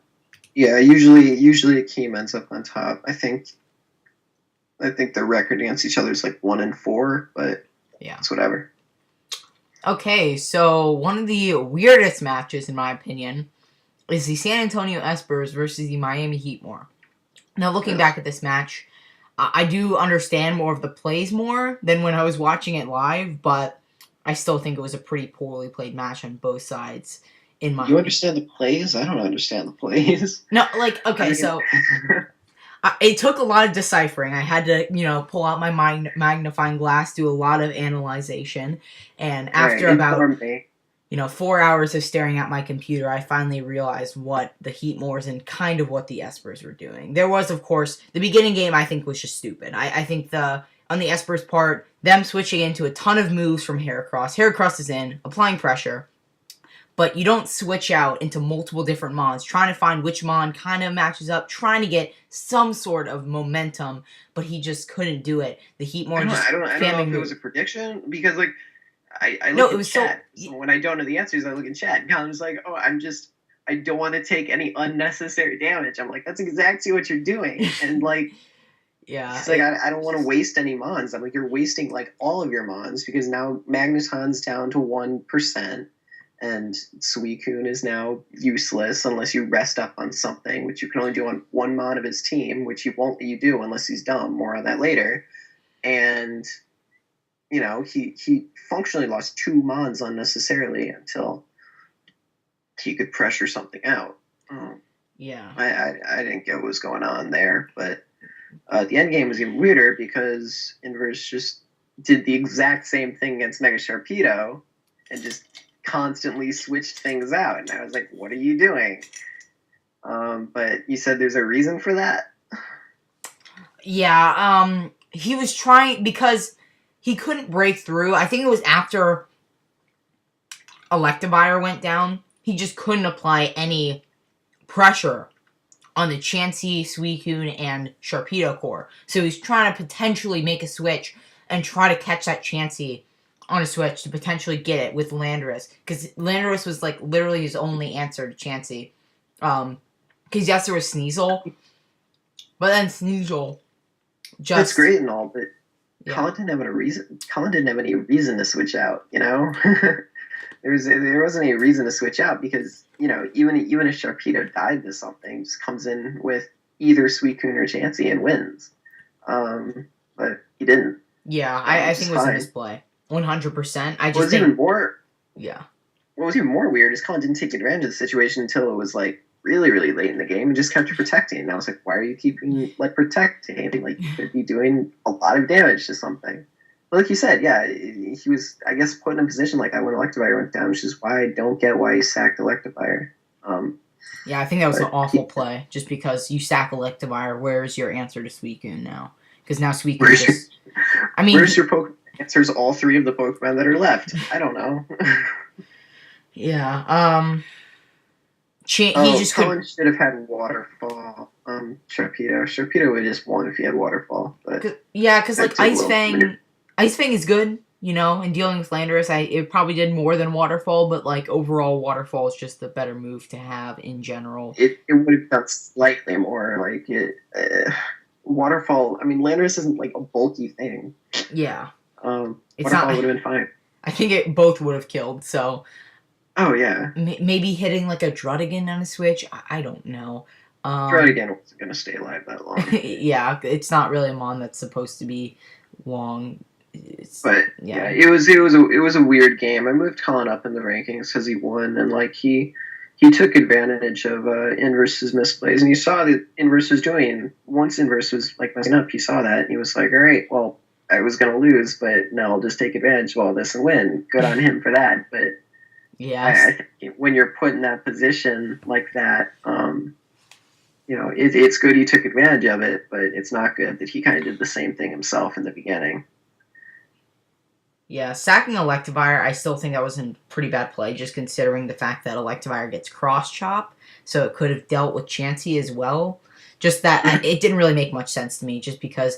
Yeah, usually Akeem ends up on top. I think the record against each other is like 1-4, but yeah, it's whatever. Okay, so one of the weirdest matches, in my opinion, is the San Antonio Espers versus the Miami Heat more. Now, looking back at this match, I do understand more of the plays more than when I was watching it live, but I still think it was a pretty poorly played match on both sides. You understand the plays? I don't understand the plays. No, like, okay, so it took a lot of deciphering. I had to, pull out my magnifying glass, do a lot of analyzation, and after about 4 hours of staring at my computer, I finally realized what the Heat Moors and kind of what the Espers were doing. There was, of course, the beginning game I think was just stupid. I think on the Espers part, them switching into a ton of moves from Heracross. Heracross is in, applying pressure. But you don't switch out into multiple different Mons, trying to find which Mon kind of matches up, trying to get some sort of momentum, but he just couldn't do it. The Heat more just I don't know if it was a prediction, because, like, I look at chat. So when I don't know the answers, I look in chat, and Colin's like, I don't want to take any unnecessary damage. I'm like, that's exactly what you're doing. And, like, yeah, it's like, I don't want to waste any Mons. I'm like, you're wasting, like, all of your Mons, because now Magneton's down to 1%. And Suicune is now useless unless you rest up on something, which you can only do on one Mon of his team, which he won't let you do unless he's dumb. More on that later. And, he functionally lost 2 Mons unnecessarily until he could pressure something out. Yeah. I didn't get what was going on there, but the end game was even weirder because Inverse just did the exact same thing against Mega Sharpedo and just constantly switched things out, and I was like, what are you doing? But you said there's a reason for that? Yeah, he was trying, because he couldn't break through. I think it was after Electivire went down. he just couldn't apply any pressure on the Chansey, Suicune, and Sharpedo core. So he's trying to potentially make a switch and try to catch that Chansey on a switch to potentially get it with Landorus. Because Landorus was, like, literally his only answer to Chansey. Because, yes, there was Sneasel. But then Sneasel just... That's great and all, but yeah. Colin didn't have any reason to switch out, you know? There wasn't any reason to switch out because, you know, even if Sharpedo died to something, just comes in with either Suicune or Chansey and wins. But he didn't. Yeah, I think it was a misplay. 100%. I just think... even more... Yeah. What was even more weird is Colin didn't take advantage of the situation until it was, like, really, really late in the game and just kept protecting. And I was like, why are you keeping, like, protecting? Like, you could be doing a lot of damage to something. But like you said, yeah, he was, I guess, put in a position like that when Electivire went down, which is why I don't get why he sacked Electivire. Yeah, I think that was an awful play, just because you sack Electivire, where's your answer to Suicune now? Because now Suicune just... where's your Pokemon answers all three of the Pokemon that are left? I don't know. Yeah, he just Colin should have had Waterfall. Sharpedo. Sharpedo would have just won if he had Waterfall. But yeah, because like Ice Fang is good, you know, in dealing with Landorus. It probably did more than Waterfall, but like overall, Waterfall is just the better move to have in general. It would have done slightly more. Like Waterfall. I mean, Landorus isn't like a bulky thing. Yeah. Waterfall would have been fine. I think it both would have killed. So. Oh yeah. Maybe hitting like a Druddigon on a switch. I don't know. Druddigon wasn't gonna stay alive that long. Yeah, it's not really a mon that's supposed to be long. But yeah, it was a weird game. I moved Colin up in the rankings because he won, and like he took advantage of Inverse's misplays, and you saw that Inverse was doing. Once Inverse was like messing up, he saw that, and he was like, "All right, well, I was gonna lose, but no, I'll just take advantage of all this and win. Good on him for that." But yeah, I think when you're put in that position like that, you know, it's good he took advantage of it, but it's not good that he kind of did the same thing himself in the beginning. Yeah, sacking Electivire, I still think that was a pretty bad play, just considering the fact that Electivire gets cross-chop, so it could have dealt with Chansey as well. Just that, it didn't really make much sense to me, just because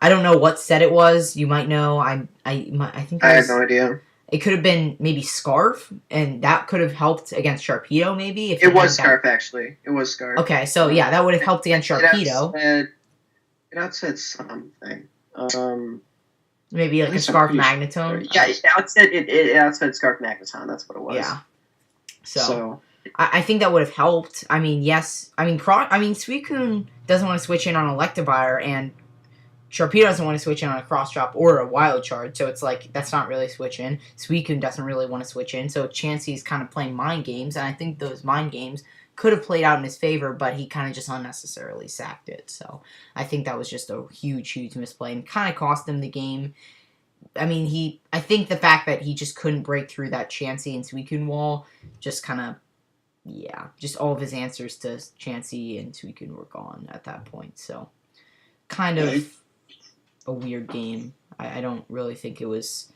I don't know what set it was. You might know. I think I have no idea. It could have been maybe Scarf, and that could have helped against Sharpedo, maybe. If it was Scarf, actually. It was Scarf. Okay, so yeah, that would have helped against Sharpedo. It outsaid something. Maybe like a Scarf Magnetone? Yeah, it outsaid Scarf Magneton, that's what it was. Yeah. So I think that would have helped. I mean, yes. I mean, Suicune doesn't want to switch in on Electivire, and Sharpedo doesn't want to switch in on a Cross Drop or a Wild Charge, so it's like, that's not really switch in. Suicune doesn't really want to switch in, so Chansey's kind of playing mind games, and I think those mind games could have played out in his favor, but he kind of just unnecessarily sacked it. So I think that was just a huge, huge misplay and kind of cost him the game. I mean, I think the fact that he just couldn't break through that Chansey and Suicune wall just kind of, yeah, just all of his answers to Chansey and Suicune were gone at that point. So kind of a weird game. I don't really think it was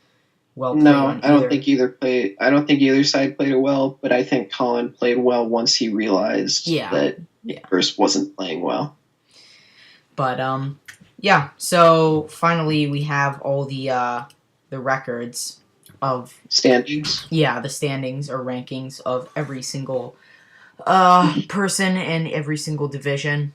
well played. No, I don't think either side played it well, but I think Colin played well once he realized that Spurs wasn't playing well. But yeah, so finally we have all the records of standings. Yeah, the standings or rankings of every single person in every single division.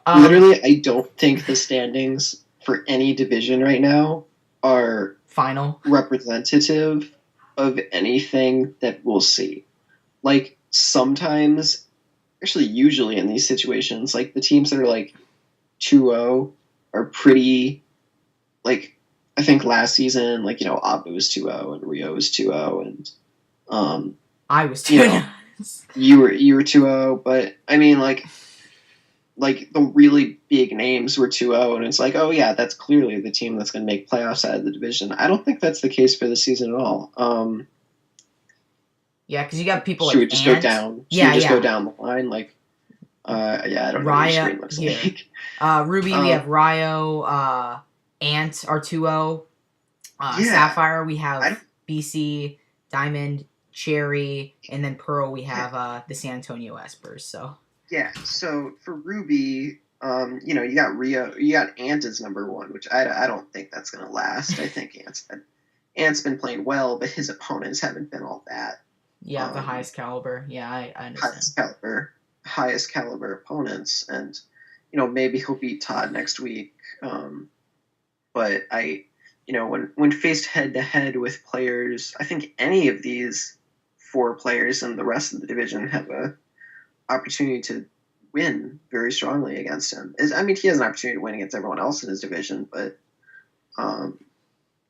Literally, I don't think the standings for any division right now are final representative of anything that we'll see. Like, sometimes, actually usually in these situations, like the teams that are like 2-0 are pretty, like, I think last season, like, you know, Abu was 2-0 and Rio was 2-0 and I was 2-0. You were 2-0, but I mean, like the really big names were 2-0, and it's like, oh yeah, that's clearly the team that's going to make playoffs out of the division. I don't think that's the case for the season at all. Yeah, because you got people like. Should we just go down? Go down the line? Like, I don't know what your screen looks like. Ruby, we have Ryo, Ant are 2-0. Sapphire, we have BC, Diamond, Cherry, and then Pearl we have the San Antonio Espers. So Yeah, so for Ruby, you got Rio, you got Ant as number one, which I don't think that's going to last. I think Ant's been playing well, but his opponents haven't been all that. yeah, the highest caliber. Yeah, I understand. Highest caliber opponents, and maybe he'll beat Todd next week. But when faced head to head with players, I think any of these four players and the rest of the division have a opportunity to win very strongly against him. I mean, he has an opportunity to win against everyone else in his division, but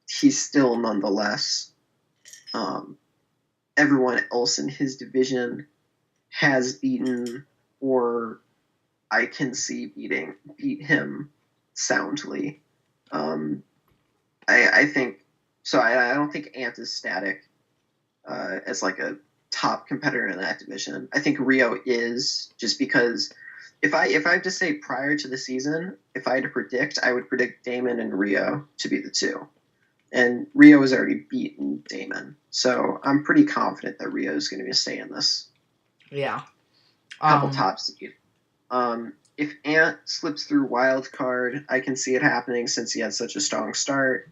he's still nonetheless everyone else in his division has beaten or I can see beat him soundly. I think so. I don't think Ant is static as like a top competitor in that division. I think Rio is, just because if I have to say prior to the season, if I had to predict, I would predict Damon and Rio to be the two. And Rio has already beaten Damon. So I'm pretty confident that Rio is going to stay in this. Yeah. Couple top seed. If Ant slips through wild card, I can see it happening since he had such a strong start.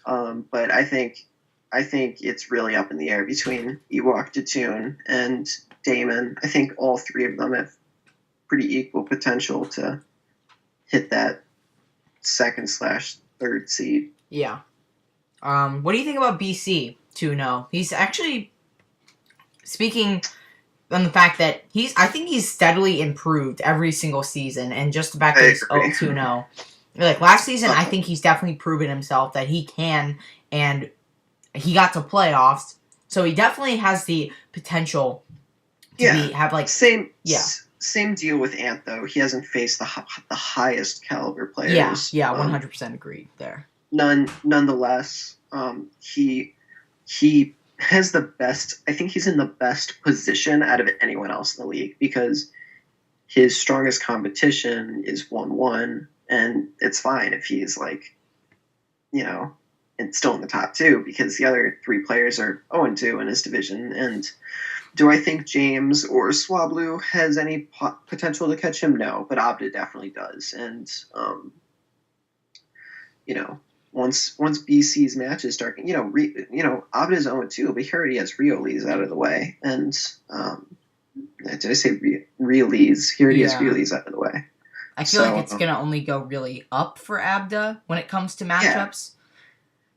But I think it's really up in the air between Ewok, Datun, and Damon. I think all three of them have pretty equal potential to hit that second/third seed. Yeah. What do you think about BC 2-0? He's actually, speaking on the fact that I think he's steadily improved every single season, and just the fact that he's 2-0. Like last season, I think he's definitely proven himself that he can, and he got to playoffs, so he definitely has the potential to have like same deal with Ant though. He hasn't faced the highest caliber players. Yeah, 100% agreed there. Nonetheless, he has the best. I think he's in the best position out of anyone else in the league, because his strongest competition is 1-1, and it's fine if he's like, and still in the top two, because the other three players are 0-2 in his division. And do I think James or Swablu has any potential to catch him? No, but Abda definitely does. And once BC's matches start, Abda is 0-2, but he already has Rio Lees out of the way. And did I say Rio Lees? He already has Rio Lees out of the way. I feel like it's going to only go really up for Abda when it comes to matchups.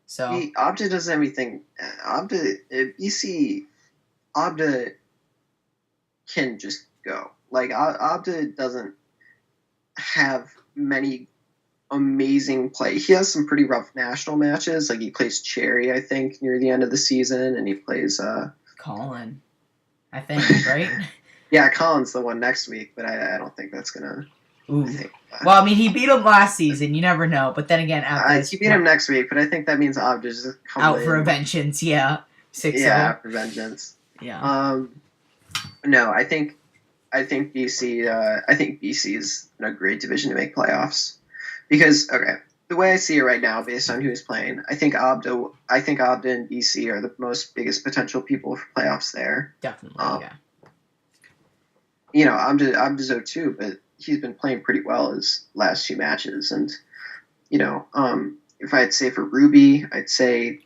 So Abda doesn't have anything. BC, Abda can just go. Like, Abda doesn't have many amazing play. He has some pretty rough national matches. Like, he plays Cherry, I think, near the end of the season, and he plays Colin, I think, right? Yeah, Colin's the one next week, but I don't think that's gonna. Ooh. Well, I mean, he beat him last season. You never know. But then again, he beat him next week, but I think that means Abda's just out for a vengeance. Yeah, 6-0. Yeah, for vengeance. Yeah. No, I think BC. I think BC is in a great division to make playoffs, because the way I see it right now, based on who's playing, I think Abda and BC are the biggest potential people for playoffs there. Definitely. Abda's 0-2, but he's been playing pretty well his last two matches. And, if I'd say for Ruby, I'd say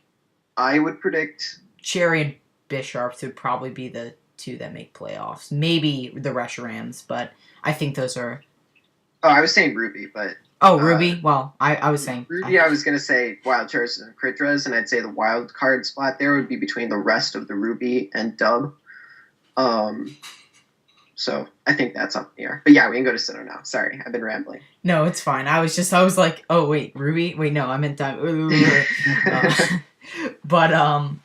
I would predict Cherry and Bisharps would probably be the two that make playoffs. Maybe the Reshiram's, but I think those are... Oh, I was saying Ruby, but... Oh, Ruby? Well, I was saying... Ruby, I was going to say Wild Charizard and Critras, and I'd say the wild card spot there would be between the rest of the Ruby and Dub. So I think that's up in the air. But yeah, we can go to Sinnoh now. Sorry, I've been rambling. No, it's fine. I was like, oh wait, Ruby? Wait, no, I meant Diamond.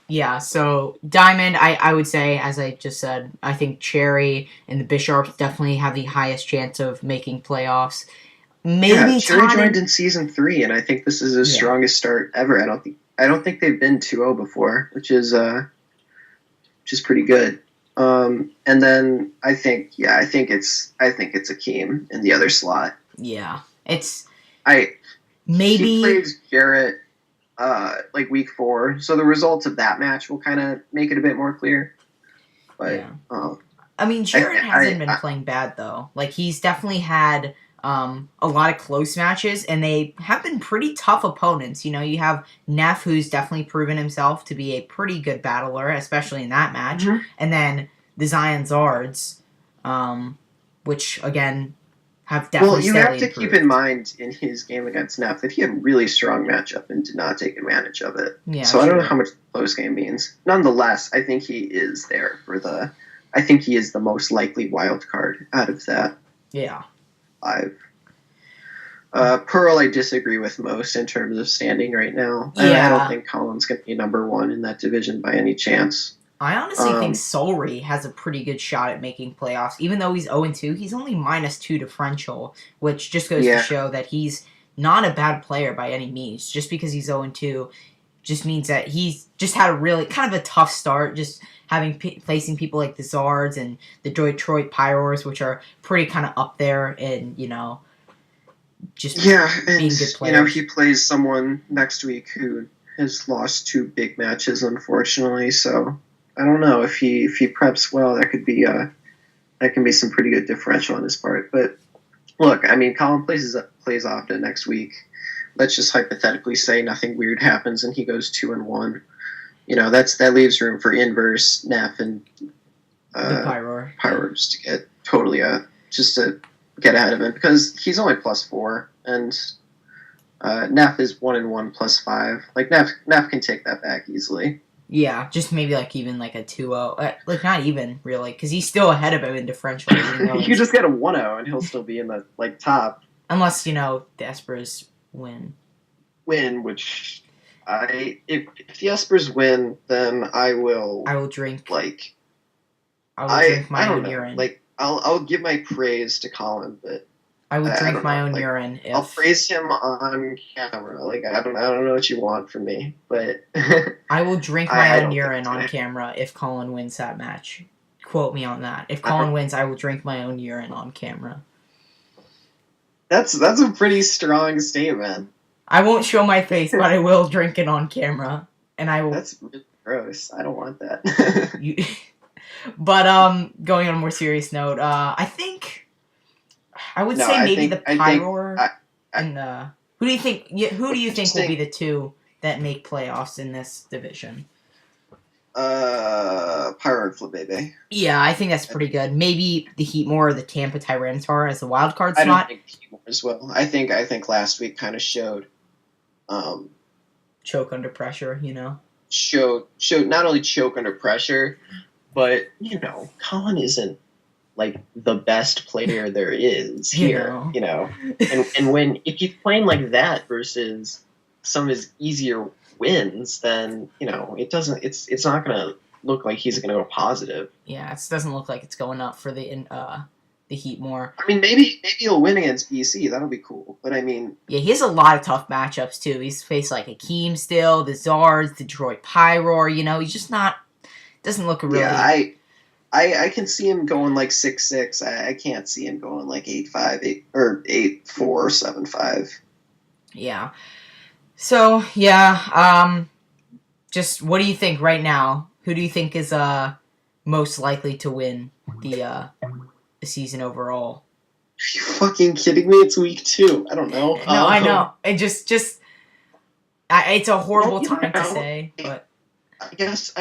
Yeah, so Diamond, I would say, as I just said, I think Cherry and the Bisharps definitely have the highest chance of making playoffs. Maybe Cherry joined in season 3, and I think this is his strongest start ever. I don't think they've been 2-0 before, which is pretty good. And then I think it's Akeem in the other slot. Yeah, he plays Jarrett like week 4, so the results of that match will kind of make it a bit more clear. But Yeah. I mean, Jared hasn't been playing bad, though. Like, he's definitely had a lot of close matches, and they have been pretty tough opponents. You know, you have Neff, who's definitely proven himself to be a pretty good battler, especially in that match. Mhm. And then the Zion Zards, which, again, have definitely you have to improved. keep in mind in his game against Neff that he had a really strong matchup and did not take advantage of it. Yeah, so I don't know how much close game means. Nonetheless, I think he is there for the... I think he is the most likely wild card out of that. Yeah. 5. Pearl, I disagree with most in terms of standing right now. Yeah. I don't think Colin's going to be number 1 in that division by any chance. I honestly think Solry has a pretty good shot at making playoffs. Even though he's 0-2, he's only -2 differential, which just goes to show that he's not a bad player by any means. Just because he's 0-2 just means that he's just had a really kind of a tough start, just facing people like the Zards and the Detroit Pyros, which are pretty kind of up there in, you know, just being good players. You know, he plays someone next week who has lost 2 big matches, unfortunately, so I don't know if he preps well. That can be some pretty good differential on his part. But look, I mean, Colin plays often next week. Let's just hypothetically say nothing weird happens and he goes 2-1. You know, that leaves room for inverse Neff and the Pyros to get totally just to get ahead of him because he's only +4 and Neff is 1-1 +5. Like Neff can take that back easily. Yeah, just maybe like even like a 2-0. Like not even really, because he's still ahead of him in differential. You just get a 1-0 and he'll still be in the like top. Unless, you know, the Espers win. Which if the Espers win, then I will drink. Like I will drink my own urine. Like I'll give my praise to Colin, but I would drink my own urine. I'll praise him on camera. Like I don't know what you want from me, but I will drink my own urine on camera if Colin wins that match. Quote me on that. If Colin wins, I will drink my own urine on camera. That's a pretty strong statement. I won't show my face, but I will drink it on camera, and I will. That's really gross. I don't want that. But going on a more serious note, I think. I would say maybe the Pyro and who do you think? Who do you think will be the 2 that make playoffs in this division? Pyro and Flabebe. Yeah, I think that's pretty good. Maybe the Heatmore or the Tampa Tyranitar as the wild card slot. I don't think Heatmore as well. I think last week kind of showed. Choke under pressure, you know. Showed not only choke under pressure, but you know, Colin isn't like the best player there is here, you know. And if he's playing like that versus some of his easier wins, then you know it's not gonna look like he's gonna go positive. Yeah, it doesn't look like it's going up for the Heatmore. I mean, maybe he'll win against BC. That'll be cool. But I mean, yeah, he has a lot of tough matchups too. He's faced like Akeem still, the Zards, the Detroit Pyro. You know, he's just not. Doesn't look really. Yeah, I can see him going like 6-6. I can't see him going like 8-5, or 8-4, 7-5. Yeah. So yeah, just what do you think right now? Who do you think is most likely to win the season overall? Are you fucking kidding me? It's week 2. I don't know. No, I know. And just it's a horrible time to say, but I guess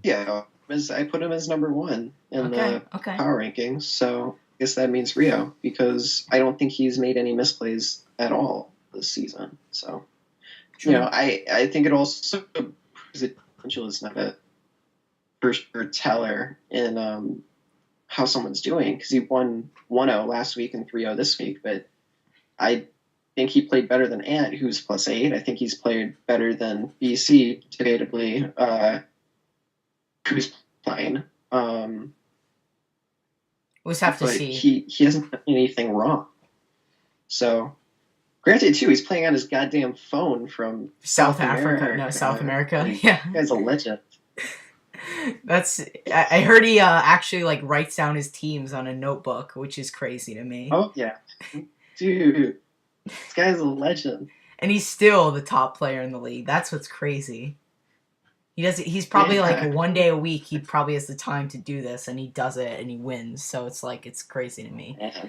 yeah. I put him as number 1 in the power rankings, so I guess that means Rio, because I don't think he's made any misplays at all this season. So, you know, I think it also proves that Differential is not a first teller in how someone's doing, because he won 1-0 last week and 3-0 this week, but I think he played better than Ant, who's +8. I think he's played better than BC, debatably, who's playing. We'll just have to see. He hasn't done anything wrong. So, granted, too, he's playing on his goddamn phone from South Africa. No, South America. Yeah, that guy's a legend. I heard he actually like writes down his teams on a notebook, which is crazy to me. Oh yeah, dude, this guy's a legend. And he's still the top player in the league. That's what's crazy. He does. He's probably Yeah. like 1 day a week. He probably has the time to do this, and he does it, and he wins. So it's like it's crazy to me. Yeah.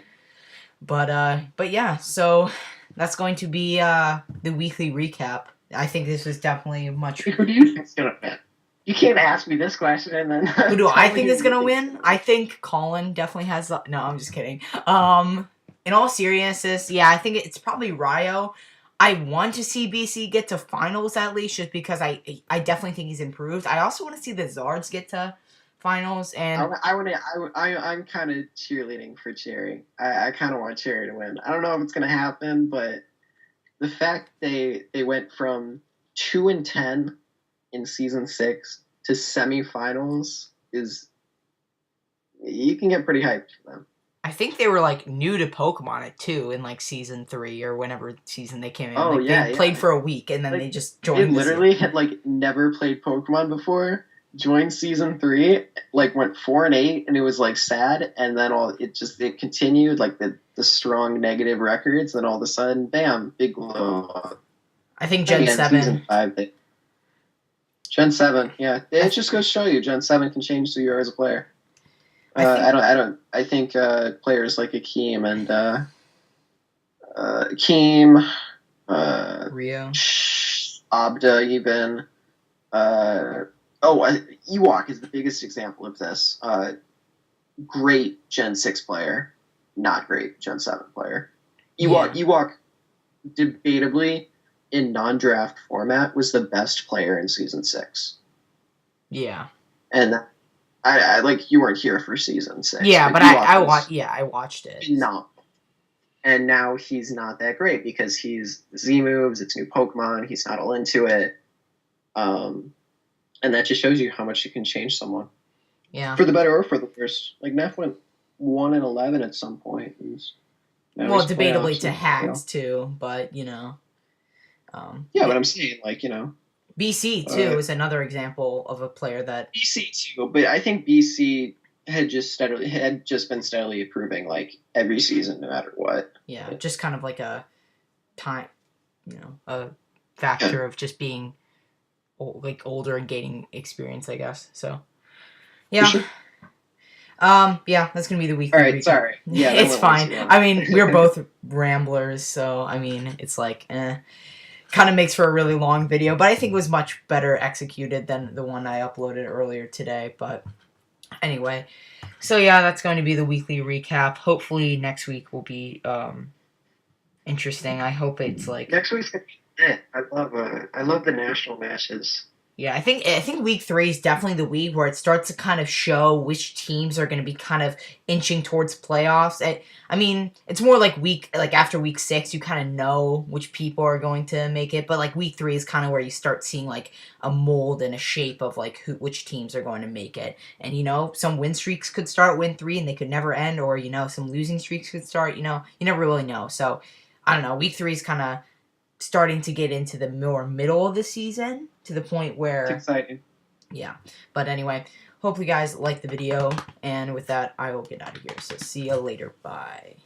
But yeah. So that's going to be the weekly recap. I think this was definitely much. Who do you think's gonna win? You can't ask me this question and then. Who do I think is gonna you win? I think Colin definitely has. No, I'm just kidding. In all seriousness, yeah, I think it's probably Ryo. I want to see BC get to finals at least, just because I definitely think he's improved. I also want to see the Zards get to finals, and I'm kind of cheerleading for Cherry. I kind of want Cherry to win. I don't know if it's gonna happen, but the fact they went from 2-10 in season 6 to semifinals is, you can get pretty hyped for them. I think they were like new to Pokemon at too in like season 3 or whenever season they came in. Oh, like, yeah, they yeah. played for a week and then Like, they just They joined. literally had like never played Pokemon before, joined season 3, like went 4-8, and it was like sad, and then it continued, like the strong negative records, and all of a sudden, bam, big glow up. I think Gen Again, 7. Season 5. Gen 7, yeah. It just goes to show you, Gen 7 can change who you are as a player. I think players like Akeem and Rio. Abda even. Ewok is the biggest example of this. Great Gen 6 player, not great Gen 7 player. Ewok, debatably, in non-draft format, was the best player in Season 6. Yeah. And I like, you weren't here for Season 6. Yeah, but I watched it. No. And now he's not that great because he's Z moves, it's new Pokemon, he's not all into it. And that just shows you how much you can change someone. Yeah. For the better or for the worse. Like, Neff went 1-11 at some point. Well, debatably to hacks too, but you know. Yeah, but I'm saying, like, you know. BC too is another example of a player that. BC too, but I think BC had just been steadily improving, like, every season, no matter what. Yeah, just kind of like a time, a factor of just being like older and gaining experience, I guess. So, yeah. Sure. Yeah, that's gonna be the weekly. All right, recap. sorry. Yeah, it's fine. I mean, we're both ramblers, so I mean, it's like, kind of makes for a really long video, but I think it was much better executed than the one I uploaded earlier today. But anyway, so yeah, that's going to be the weekly recap. Hopefully next week will be interesting. I hope it's like next week's gonna be it. I love the national matches. Yeah, I think week 3 is definitely the week where it starts to kind of show which teams are going to be kind of inching towards playoffs. I mean, it's more like after week 6, you kind of know which people are going to make it, but like week 3 is kind of where you start seeing like a mold and a shape of like which teams are going to make it. And some win streaks could start win 3 and they could never end, or some losing streaks could start. You never really know. So I don't know. Week 3 is kind of starting to get into the more middle of the season, to the point where it's exciting. Yeah. But anyway, hope you guys like the video, and with that, I will get out of here. So see you later. Bye.